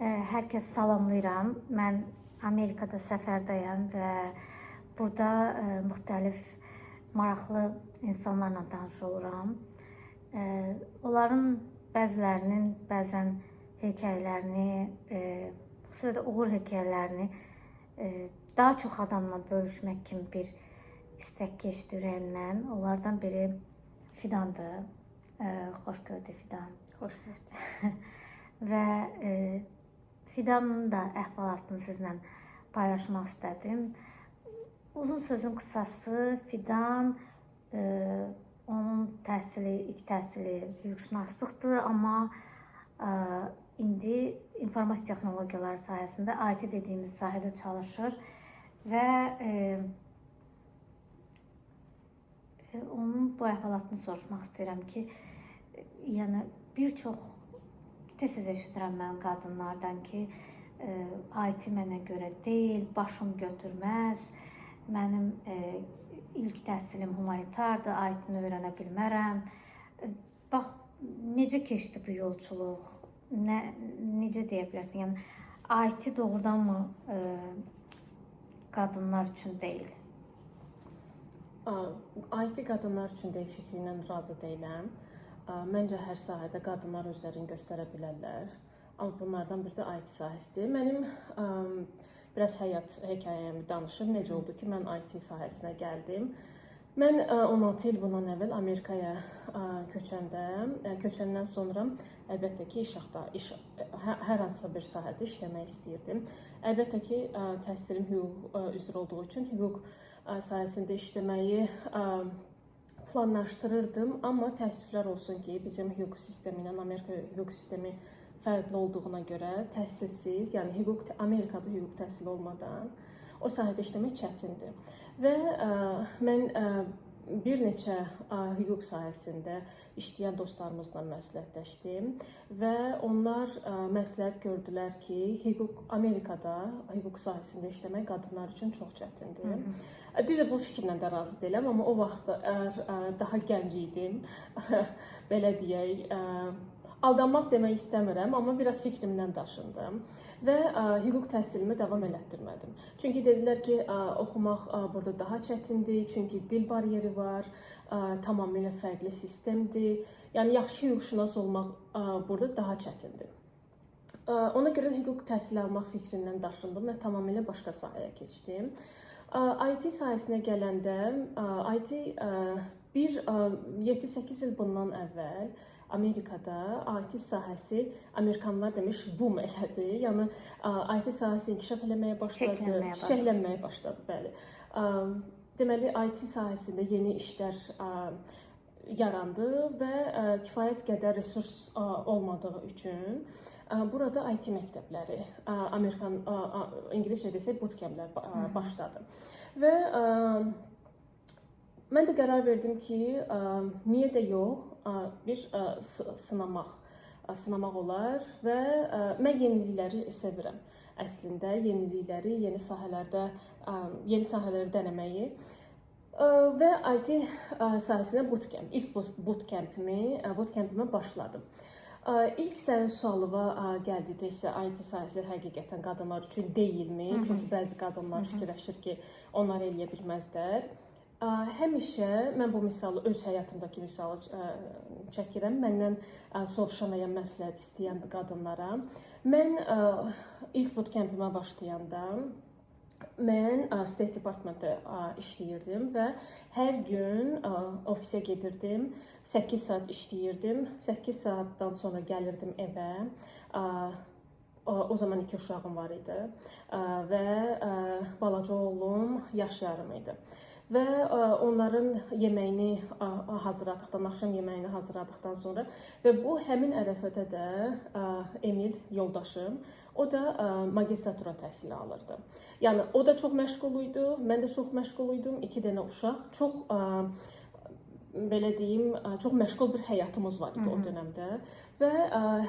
Hər kəs salamlayıram. Mən Amerikada səfərdəyəm və burada müxtəlif maraqlı insanlarla tanış oluram. Onların bəzilərinin bəzən hekayələrini, xüsusilə də uğur hekayələrini daha çox adamla bölüşmək kimi bir istək keçdi ürəyimdən. Onlardan biri Fidandır. Xoş gördük Fidan. Xoş gördük. Və Fidanın da əhvalatını sizlə paylaşmaq istədim. Uzun sözün qısası, Fidan onun təhsili, ilk təhsili hüquqşünaslıqdır, amma indi informasiya texnologiyaları sahəsində IT dediyimiz sahədə çalışır və onun bu əhvalatını soruşmaq istəyirəm ki, yəni bir çox tez-tez eşidirəm mən qadınlardan ki, IT mənə görə deyil, başım götürməz, mənim ilk təhsilim humanitardır, IT-ni öyrənə bilmərəm. Bax, necə keçdi bu yolculuq? Necə deyə bilərsən? Yəni, IT doğrudanmı qadınlar üçün deyil? IT qadınlar üçün deyil fikri ilə razı deyiləm. Məncə hər sahədə qadınlar özlərini göstərə bilərlər. Amma bunlardan biri də IT sahəsidir. Mənim biraz həyat hekayəmi danışım. Necə oldu ki, mən IT sahəsinə gəldim. Mən 16 il bundan əvvəl Amerikaya köçəndən sonra əlbəttə ki, hər hansısa bir sahədə işləmək istəyirdim. Əlbəttə ki, təhsilim hüquq üzrə olduğu üçün hüquq sahəsində işləməyi planlaşdırırdım, amma təəssüflər olsun ki, bizim hüquq sistemi ilə Amerika hüquq sistemi fərqli olduğuna görə təhsilsiz, yəni Amerikada hüquq təhsili olmadan o sahədə işləmək çətindir. Və mən bir neçə hüquq sahəsində işləyən dostlarımızla məsləhətləşdim və onlar məsləhət gördülər ki, Amerikada hüquq sahəsində işləmək qadınlar üçün çox çətindir. Düzdür, bu fikirlə də razı deyiləm, amma o vaxt daha gənc idim, belə deyək, aldanmaq demək istəmirəm, amma biraz fikrimdən daşındım və hüquq təhsilimi davam elətdirmədim. Çünki dedilər ki, oxumaq burada daha çətindir, çünki dil bariyeri var, tamamilə fərqli sistemdir. Yəni, yaxşı hüquqşünas olmaq burada daha çətindir. Ona görə hüquq təhsili almaq fikrindən daşındım və tamamilə başqa sahəyə keçdim. IT sahəsinə gələndə, IT 7-8 il bundan əvvəl Amerikada IT sahəsi, Amerikanlar demiş, boom elədi. Yəni, IT sahəsi inkişaf eləməyə başladı, çiçəklənməyə başladı, bəli. Deməli, IT sahəsində yeni işlər yarandı və kifayət qədər resurs olmadığı üçün burada IT məktəbləri, İngiliscə desək, bootcamplər başladı. Və mən də qərar verdim ki, niyə də yox, bir sınamaq olar və mən yenilikləri sevirəm. Əslində, yenilikləri, yeni sahələri dənəməyi və IT sahəsinə ilk bootcampimə başladım. İlk sənin sualıma gəldikdə isə IT sahəsi həqiqətən qadınlar üçün deyilmi? Çünki bəzi qadınlar fikirləşir ki, onlar eləyə bilməzlər. Həmişə mən bu misalı, öz həyatımdakı misalı çəkirəm. Məndən soruşan və ya məsləhət istəyən qadınlara. Mən ilk bootcampimə başlayanda mən State Department'da işləyirdim və hər gün ofisə gedirdim, 8 saat işləyirdim, 8 saatdan sonra gəlirdim evə. O zaman 2 uşağım var idi və balaca oğlum yaş yarım idi. Və onların yeməyini hazırladıqdan, axşam yeməyini hazırladıqdan sonra və bu həmin ərəfədə də Emil yoldaşım, o da magistratura təhsili alırdı. Yəni, o da çox məşğul idi, mən də çox məşğul idim, 2 dənə uşaq, çox belə deyim, çox məşğul bir həyatımız var idi o dönəmdə və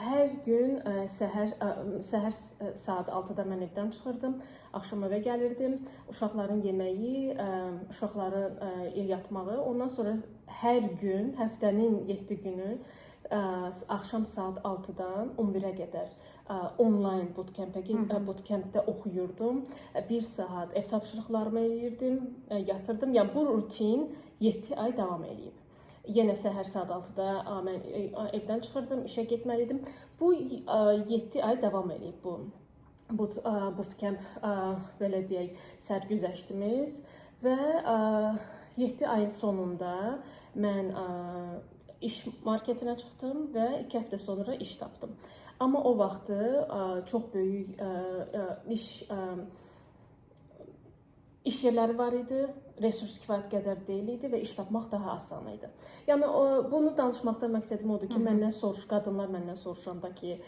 hər gün səhər saat 6-da mən evdən çıxırdım, axşam evə gəlirdim, uşaqların yeməyi, uşaqların yatmağı, ondan sonra hər gün, həftənin 7 günü axşam saat 6-dan 11-ə qədər onlayn bootcampdə oxuyurdum. 1 saat ev tapşırıqlarımı eləyirdim, yatırdım. Yəni bu rutin 7 ay davam eləyib. Yenə səhər saat 6-da mən evdən çıxırdım, işə getməli idim. Bu 7 ay davam eləyib bu bootcamp belə deyək, sərgüzəştimiz və 7 ayın sonunda mən iş marketinə çıxdım və 2 həftə sonra iş tapdım. Amma o vaxtı çox böyük iş yerləri var idi, resurs kifayət qədər deyil idi və iş tapmaq daha asan idi. Yəni bunu danışmaqdan məqsədim odur ki, qadınlar məndən soruşanda ki,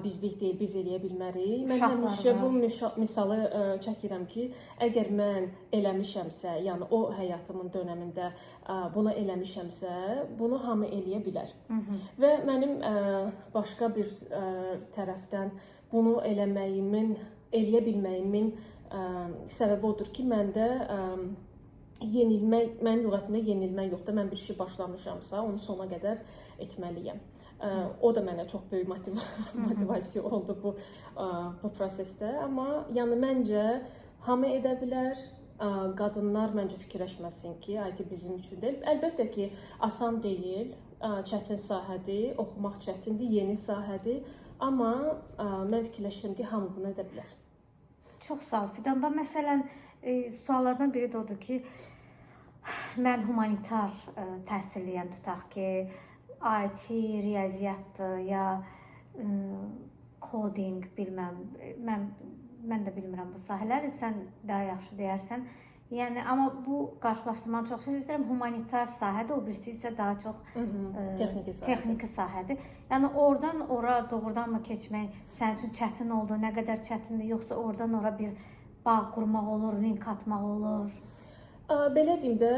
bizlik deyil, biz eləyə bilmərik. Mən həmişə bu misalı çəkirəm ki, əgər mən eləmişəmsə, yəni o həyatımın dönəmində bunu eləmişəmsə, bunu hamı eləyə bilər. Və mənim başqa bir tərəfdən bunu eləyə bilməyimin səbəbi odur ki, məndə mənim lüğətimdə yenilmək yoxdur. Mən bir işi başlamışamsa, onu sona qədər etməliyəm. O da mənə çox böyük motivasiya oldu bu prosesdə. Amma yəni məncə hamı edə bilər. Qadınlar məncə fikirləşməsin ki, IT bizim üçün deyil. Əlbəttə ki, asan deyil, çətin sahədir, oxumaq çətindir, yeni sahədir. Amma mən fikirləşirəm ki, hamı bunu edə bilər. Çox sağ ol Fidan. Məsələn, suallardan biri də odur ki, mən humanitar təhsilliyəm, tutaq ki, IT, riyaziyyatdır ya coding, bilməm, mən də bilmirəm bu sahələri, sən daha yaxşı deyərsən. Yəni, amma bu qarşılaşdırmanı çox istəyirəm. Humanitar sahədir, o birisi isə daha çox texniki sahədir. Yəni, oradan ora doğrudanmı keçmək sənin üçün çətin oldu? Nə qədər çətindir? Yoxsa oradan ora bir bağ qurmaq olur, link atmaq olur? Belə deyim də,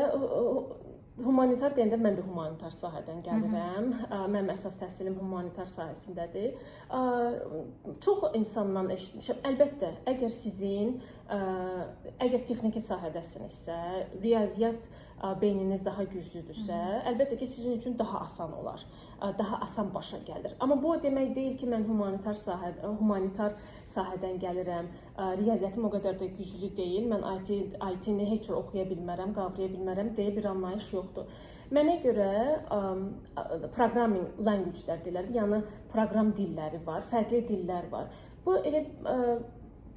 humanitar deyəndə mən də humanitar sahədən gəlirəm. Mənim əsas təhsilim humanitar sahəsindədir. Çox insandan eşitmişəm. Əlbəttə, əgər texniki sahədəsinizsə, riyaziyyat beyniniz daha güclüdürsə, əlbəttə ki, sizin üçün daha asan olar, daha asan başa gəlir. Amma bu o demək deyil ki, mən humanitar sahədən gəlirəm, riyaziyyatım o qədər də güclü deyil, mən IT-ni heç cür oxuya bilmərəm, qavraya bilmərəm deyə bir anlayış yoxdur. Mənə görə programming language-lər deyirlər, yəni proqram dilləri var, fərqli dillər var. Bu elə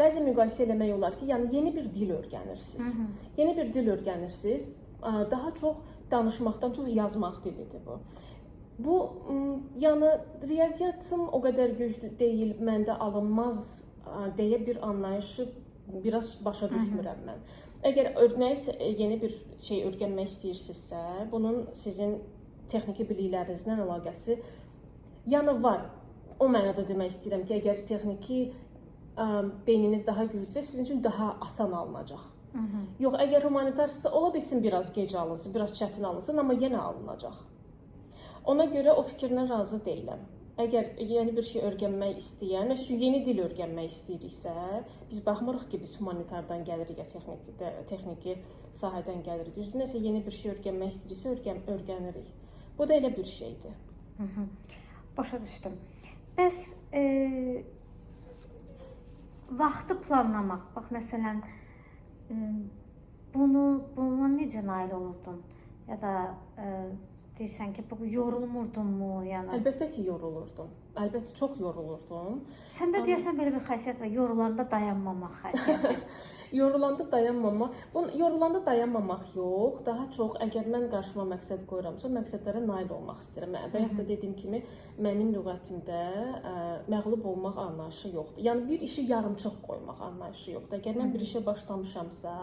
bəzi müqayisə eləmək olar ki, yəni yeni bir dil öyrənirsiniz. Yeni bir dil öyrənirsiniz, daha çox danışmaqdan çox yazmaq dilidir bu. Bu, yəni riyaziyyatım o qədər güclü deyil, məndə alınmaz deyə bir anlayışı biraz başa düşmürəm mən. Əgər nəyisə yeni bir şey öyrənmək istəyirsinizsə, bunun sizin texniki biliklərinizlə əlaqəsi yəni var. O mənada demək istəyirəm ki, əgər texniki beyniniz daha güclüdürsə, sizin üçün daha asan alınacaq. Yox, əgər humanitarsızsa, ola bilsin biraz gec alınsın, biraz çətin alınsın, amma yenə alınacaq. Ona görə o fikirlə razı deyiləm. Əgər yeni bir şey öyrənmək istəyən, məsələn, yeni dil öyrənmək istəyiriksə, biz baxmırıq ki, biz humanitardan gəlirik ya texniki sahədən gəlirik. Düzdür, nəsə yeni bir şey öyrənmək istəyiriksə, öyrənirik. Bu da elə bir şeydir. Başa düşdüm. Bəs vaxtı planlamaq, bax, məsələn, buna necə nail olurdun? Ya da deyirsən ki, yorulmurdunmu? Əlbəttə ki, yorulurdum. Əlbəttə, çox yorulurdum. Səndə deyəsən belə bir xasiyyət var, yorulanda dayanmamaq xasiyyəti. Yorulanda dayanmamaq yox, daha çox əgər mən qarşıma məqsəd qoyuramsa, məqsədlərə nail olmaq istəyirəm. Bayaq da dediyim kimi, mənim lüğətimdə məğlub olmaq anlayışı yoxdur. Yəni, bir işi yarımçıq qoymaq anlayışı yoxdur. Əgər mən bir işə başlamışamsa,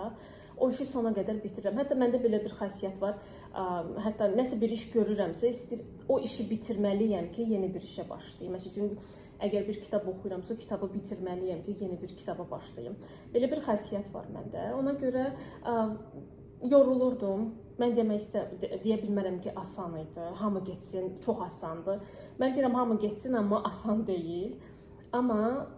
o işi sona qədər bitirirəm. Hətta məndə belə bir xasiyyət var. Hətta nəsə bir iş görürəmsə, o işi bitirməliyəm ki, yeni bir işə başlayım. Məsələn, əgər bir kitab oxuyuramsa, o kitabı bitirməliyəm ki, yeni bir kitaba başlayım. Belə bir xasiyyət var məndə. Ona görə yorulurdum. Mən deyə bilmərəm ki, asan idi. Hamı getsin, çox asandır. Mən deyirəm, hamı getsin, amma asan deyil. Amma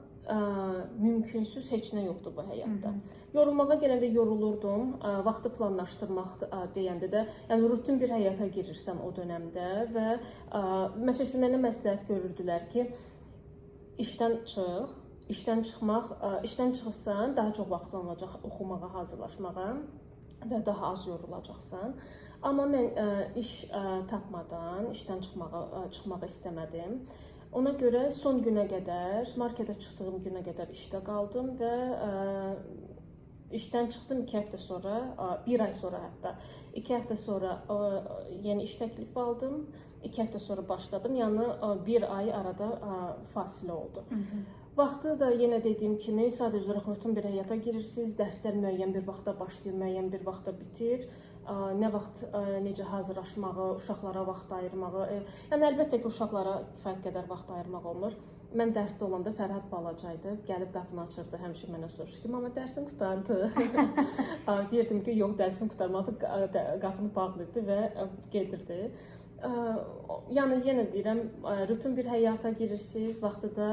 mümkünsüz heç nə yoxdur bu həyatda. Yorulmağa gələndə yorulurdum, vaxtı planlaşdırmaq deyəndə də, yəni rutin bir həyata girirsən o dövrdə və məsəl üçün mənə məsləhət görürdülər ki, işdən çıxırsan, daha çox vaxtın olacaq oxumağa, hazırlaşmağa və daha az yorulacaqsan. Amma mən iş tapmadan işdən çıxmağı istəmədim. Ona görə son günə qədər, marketə çıxdığım günə qədər işdə qaldım və işdən çıxdım 2 həftə sonra, 1 ay sonra hətta. 2 həftə sonra yeni iş təklifi aldım. 2 həftə sonra başladım. Yəni 1 ay arada fasilə oldu. Vaxtı da yenə dediyim kimi sadəcə rutin bir həyata girirsiniz. Dərslər müəyyən bir vaxtda başlayır, müəyyən bir vaxtda bitir. Nə vaxt necə hazırlaşmağı, uşaqlara vaxt ayırmağı. Yəni əlbəttə ki, uşaqlara kifayət qədər vaxt ayırmaq olmur. Mən dərsdə olanda Fərhad balacaydı, gəlib qapını açırdı, həmişə mənə soruşdu ki, mama dərsin qurtardı. Deyirdim ki, yox, dərsim qurtarmadı, qapını bağlayırdı və gedirdi. Yəni yenə deyirəm, rutin bir həyata girirsiniz, vaxtı da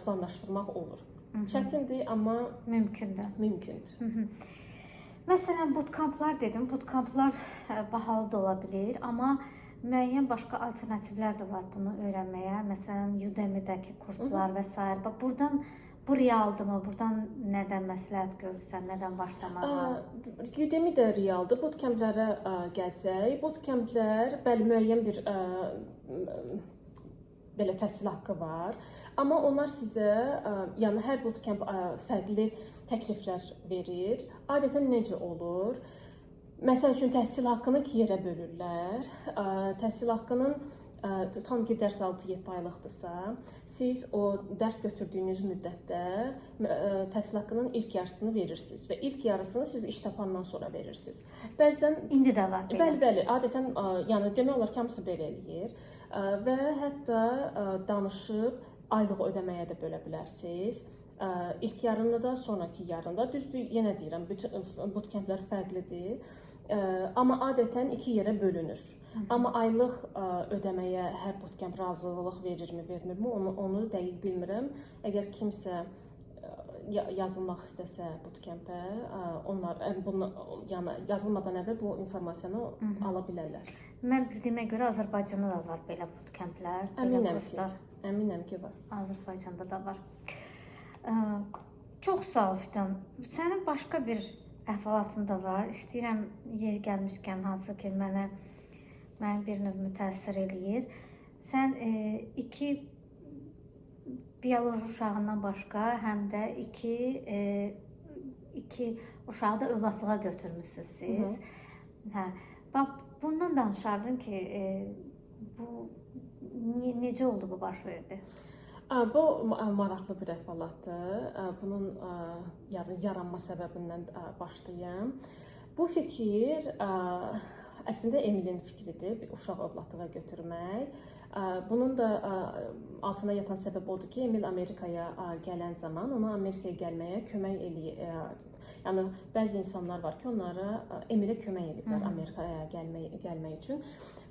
planlaşdırmaq olur. Çətindir, amma mümkündür. Məsələn, bootcamplar dedim, bootcamplar bahalı da ola bilir, amma müəyyən başqa alternativlər də var bunu öyrənməyə. Məsələn, Udemy-dəki kurslar və s. Buradan bu realdırmı? Buradan nədən məsləhət görürsən, nədən başlamağa? Udemy də realdır. Bootcamplərə gəlsək, bootcamplər bəli müəyyən bir belə təhsil haqqı var. Amma onlar sizə, yəni hər bootcamp fərqli təkliflər verir. Adətən necə olur? Məsəl üçün təhsil haqqını 2 yerə bölürlər. Təhsil haqqının tutalım ki, dərs 6-7 aylıqdırsa, siz o dərs götürdüyünüz müddətdə təhsil haqqının ilk yarısını verirsiniz və ilk yarısını siz iş tapandan sonra verirsiniz. Bəzən indi də var belə. Bəli, adətən yəni demək olar ki, hamısı belə eləyir və hətta danışıb aylıq ödəməyə də bölə bilərsiniz. İlk yarını da, sonraki yarında. Düzdür, yenə deyirəm, bütün bootcamplər fərqlidir. Amma adətən 2 yerə bölünür. Amma aylıq ödəməyə hər bootcamp razılıq verirmi, vermirmi, onu dəqiq bilmirəm. Əgər kimsə yazılmaq istəsə bootcampə, onlar yəni yazılmadan əvvəl bu informasiyanı ala bilərlər. Mən bildiyimə görə Azərbaycanda da var belə bootcamplər, belə kurslar. Əminəm ki, var. Azərbaycanda da var. Çox sağ ol Fidan. Sənin başqa bir əhvalatın da var. İstəyirəm yeri gəlmişkən hansı ki mənə bir növ mütəəssir eləyir. Sən 2 bioloji uşağından başqa həm də 2 uşağı da övladlığa götürmüsünüz siz. Bax bundan danışardın ki, bu necə oldu, bu baş verdi? Bu maraqlı bir əhvalatdır. Bunun yaranma səbəbindən başlayım. Bu fikir əslində Emilin fikridir, bir uşaq övladlığa götürmək. Bunun da altına yatan səbəb odur ki, Emil Amerikaya gələn zaman ona Amerikaya gəlməyə kömək eləyir. Yəni bəzi insanlar var ki, onlara Emilə kömək ediblər Amerikaya gəlmək üçün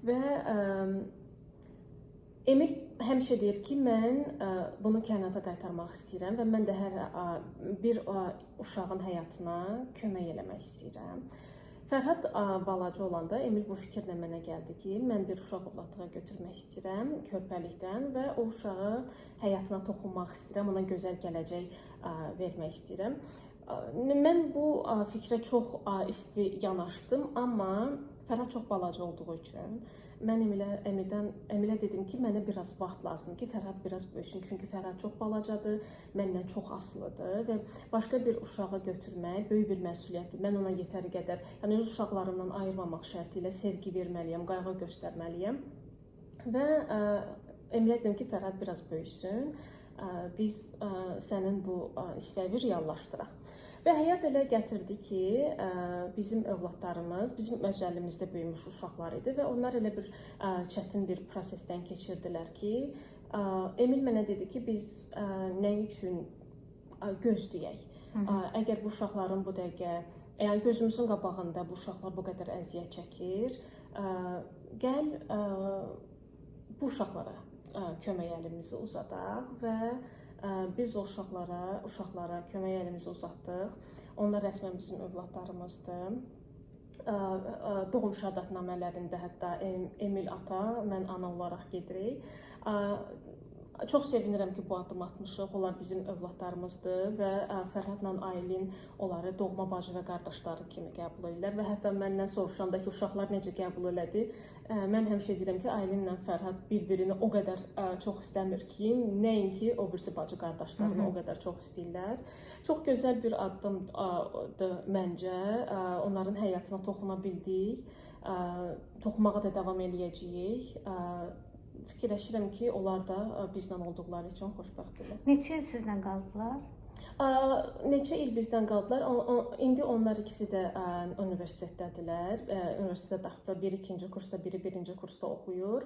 və Emil həmişə deyir ki, mən bunu kainata qaytarmaq istəyirəm və mən də hər bir uşağın həyatına kömək eləmək istəyirəm. Fərhad balaca olanda Emil bu fikirlə mənə gəldi ki, mən bir uşaq övladlığa götürmək istəyirəm körpəlikdən və o uşağın həyatına toxunmaq istəyirəm, ona gözəl gələcək vermək istəyirəm. Mən bu fikrə çox isti yanaşdım, amma Fərhad çox balaca olduğu üçün mən Emilə dedim ki, mənə biraz vaxt lazım ki, Fərhad biraz böyüsün. Çünki Fərhad çox balacadır, məndən çox asılıdır və başqa bir uşağı götürmək böyük bir məsuliyyətdir. Mən ona yetəri qədər, yəni öz uşaqlarımdan ayırmamaq şərti ilə sevgi verməliyəm, qayğı göstərməliyəm. Və Emilə dedim ki, Fərhad biraz böyüsün, biz sənin bu istəyi reallaşdıraq. Və həyat elə gətirdi ki, bizim övladlarımız, bizim öz əlimizdə böyümüş uşaqlar idi və onlar elə bir çətin bir prosesdən keçirdilər ki, Emil mənə dedi ki, biz nə üçün gözləyək? Əgər bu uşaqların bu dəqiqə, yəni gözümüzün qabağında bu uşaqlar bu qədər əziyyət çəkir, gəl bu uşaqlara kömək əlimizi uzadaq və biz o uşaqlara kömək əlimizi uzatdıq. Onlar rəsmən bizim övladlarımızdır. Doğum şəhadətnamələrində hətta Emil ata, mən ana olaraq gedirik. Çox sevinirəm ki, bu addımı atmışıq. Onlar bizim övladlarımızdır və Fərhadla Aylin onları doğma bacı və qardaşları kimi qəbul edirlər və hətta məndən soruşanda ki, uşaqlar necə qəbul elədi, mən həmişə deyirəm ki, Aylinlə Fərhad bir-birini o qədər çox istəmir ki, nəinki o birisi bacı qardaşlarını o qədər çox istəyirlər. Çox gözəl bir addımdır məncə. Onların həyatına toxuna bildik, toxunmağa da davam eləyəcəyik. Fikirləşirəm ki, onlar da bizlə olduqları üçün xoşbəxtdirlər. Neçə il sizlə qaldılar? Neçə il bizdən qaldılar. İndi onlar ikisi də universitetdədirlər. Universitetə daxildə biri 2-ci kursda, biri 1-ci kursda oxuyur.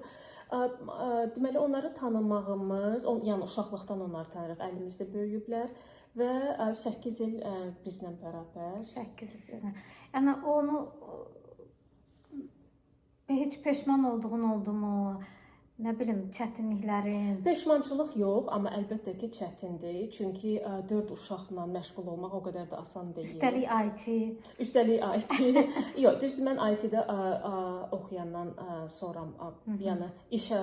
Deməli, onları tanımağımız, yəni uşaqlıqdan onları tanıyırıq, əlimizdə böyüyüblər və 8 il bizlə bərabər. 8 il sizlə. Yəni onu heç peşman olduğun oldumu? Nə bilim, çətinliklərin? Peşmançılıq yox, amma əlbəttə ki, çətindir. Çünki 4 uşaqla məşğul olmaq o qədər də asan deyil. Üstəlik IT. Üstəlik IT. Yox, düzdür, mən IT-də oxuyandan sonra, yəni işə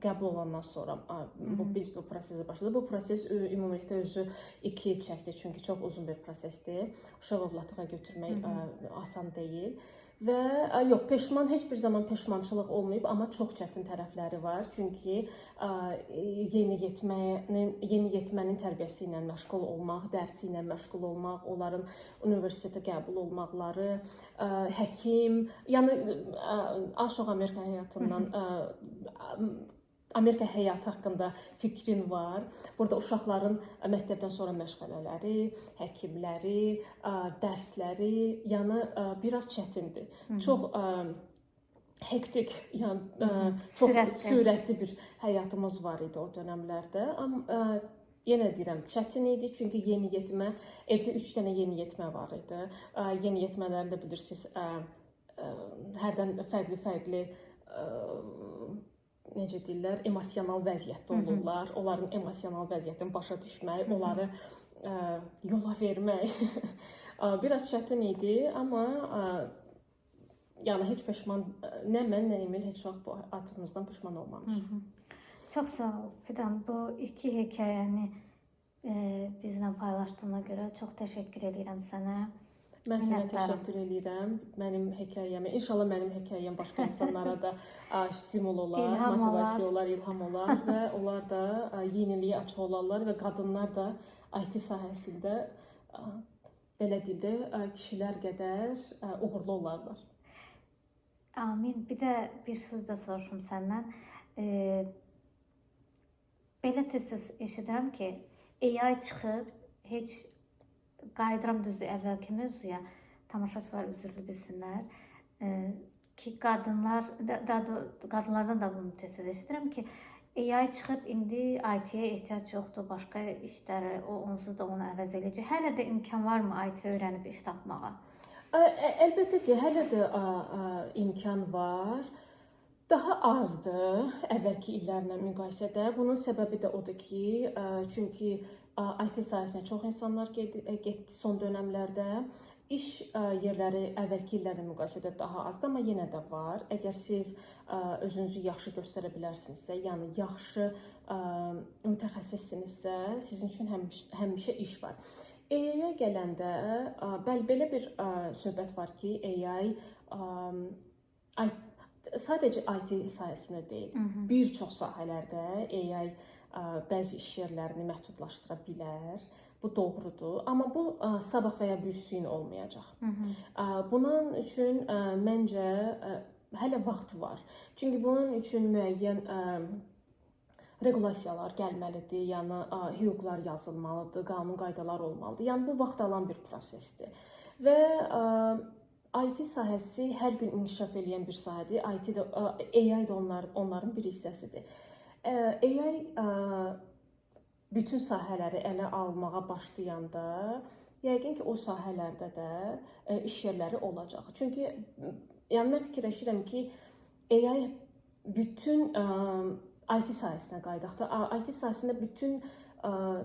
qəbul olandan sonra biz bu prosesə başladıq. Bu proses ümumilikdə özü 2 il çəkdi, çünki çox uzun bir prosesdir. Uşaq övladlığa götürmək asan deyil. Və yox, peşman, heç bir zaman peşmançılıq olmayıb, amma çox çətin tərəfləri var. Çünki yeniyetmənin tərbiyəsi ilə məşğul olmaq, dərsi ilə məşğul olmaq, onların universitetə qəbul olmaqları, həkim, yəni az-çox Amerika həyatından Amerika həyatı haqqında fikrim var. Burada uşaqların məktəbdən sonra məşğələləri, həkimləri, dərsləri, yəni biraz çətindir. Çox hektik, yəni çox sürətli bir həyatımız var idi o dövrlərdə. Amma yenə deyirəm, çətin idi, çünki yeniyetmə, evdə 3 dənə yeniyetmə var idi. Yeniyetmələri də bilirsiniz, hərdən fərqli necə deyirlər, emosional vəziyyətdə olurlar. Onların emosional vəziyyətini başa düşmək, onları yola vermək biraz çətin idi, amma yəni heç peşman, nə mən, nə Emil heç vaxt bu addımımızdan peşman olmamışıq. Çox sağ ol Fidan, bu 2 hekayəni bizlə paylaşdığına görə çox təşəkkür edirəm sənə. Mən sənə təşəkkür edirəm. Mənim hekayəmi, inşallah mənim hekayəm başqa insanlara da stimul olar, motivasiya olar, ilham olar və onlar da yeniliyə açıq olarlar və qadınlar da IT sahəsində belə deyim də kişilər qədər uğurlu olarlar. Amin. Bir də bir söz də soruşum səndən. Belə tez-tez eşidirəm ki, AI çıxıb, heç qayıdıram düzdür əvvəlki mövzuya, tamaşaçılar üzrlü bilsinlər ki, qadınlardan da bunu tez-tez eşidirəm ki, AI çıxıb, indi IT-yə ehtiyac yoxdur, başqa işləri, onsuz da onu əvəz edəcək. Hələ də imkan varmı IT öyrənib iş tapmağa? Əlbəttə ki, hələ də imkan var. Daha azdır əvvəlki illərlə müqayisədə. Bunun səbəbi də odur ki, çünki IT sahəsinə çox insanlar getdi son dönəmlərdə. İş yerləri əvvəlki illərlə müqayisədə daha azdır, amma yenə də var. Əgər siz özünüzü yaxşı göstərə bilərsinizsə, yəni yaxşı mütəxəssissinizsə, sizin üçün həmişə iş var. AI-yə gələndə belə bir söhbət var ki, AI sadəcə IT sahəsində deyil, bir çox sahələrdə AI bəzi iş yerlərini məhdudlaşdıra bilər. Bu doğrudur. Amma bu sabah və ya birisi gün olmayacaq. Bunun üçün məncə hələ vaxt var. Çünki bunun üçün müəyyən regulasiyalar gəlməlidir, yəni hüquqlar yazılmalıdır, qanun qaydalar olmalıdır. Yəni bu vaxt alan bir prosesdir. Və IT sahəsi hər gün inkişaf edən bir sahədir. AI da onların bir hissəsidir. AI bütün sahələri ələ almağa başlayanda, yəqin ki, o sahələrdə də iş yerləri olacaq. Çünki yəni mən fikirləşirəm ki, AI bütün IT sahəsinə qayıdaq da, IT sahəsində bütün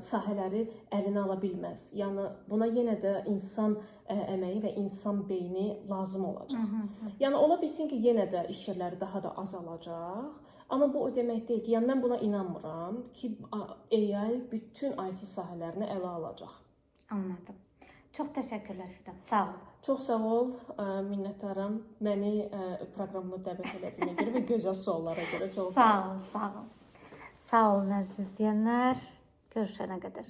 sahələri əlinə ala bilməz. Yəni buna yenə də insan əməyi və insan beyni lazım olacaq. Yəni ola bilsin ki, yenə də iş yerləri daha da azalacaq. Amma bu o demək deyil ki, yəni mən buna inanmıram ki, AI bütün IT sahələrini ələ alacaq. Anladım. Çox təşəkkürlər Fidan. Sağ ol. Çox sağ ol, minnətdaram məni proqramına dəvət etdiyinə görə və gözəl suallara görə. Çox sağ ol, sağ ol. Sağ olun əziz izləyənlər. Görüşənə qədər.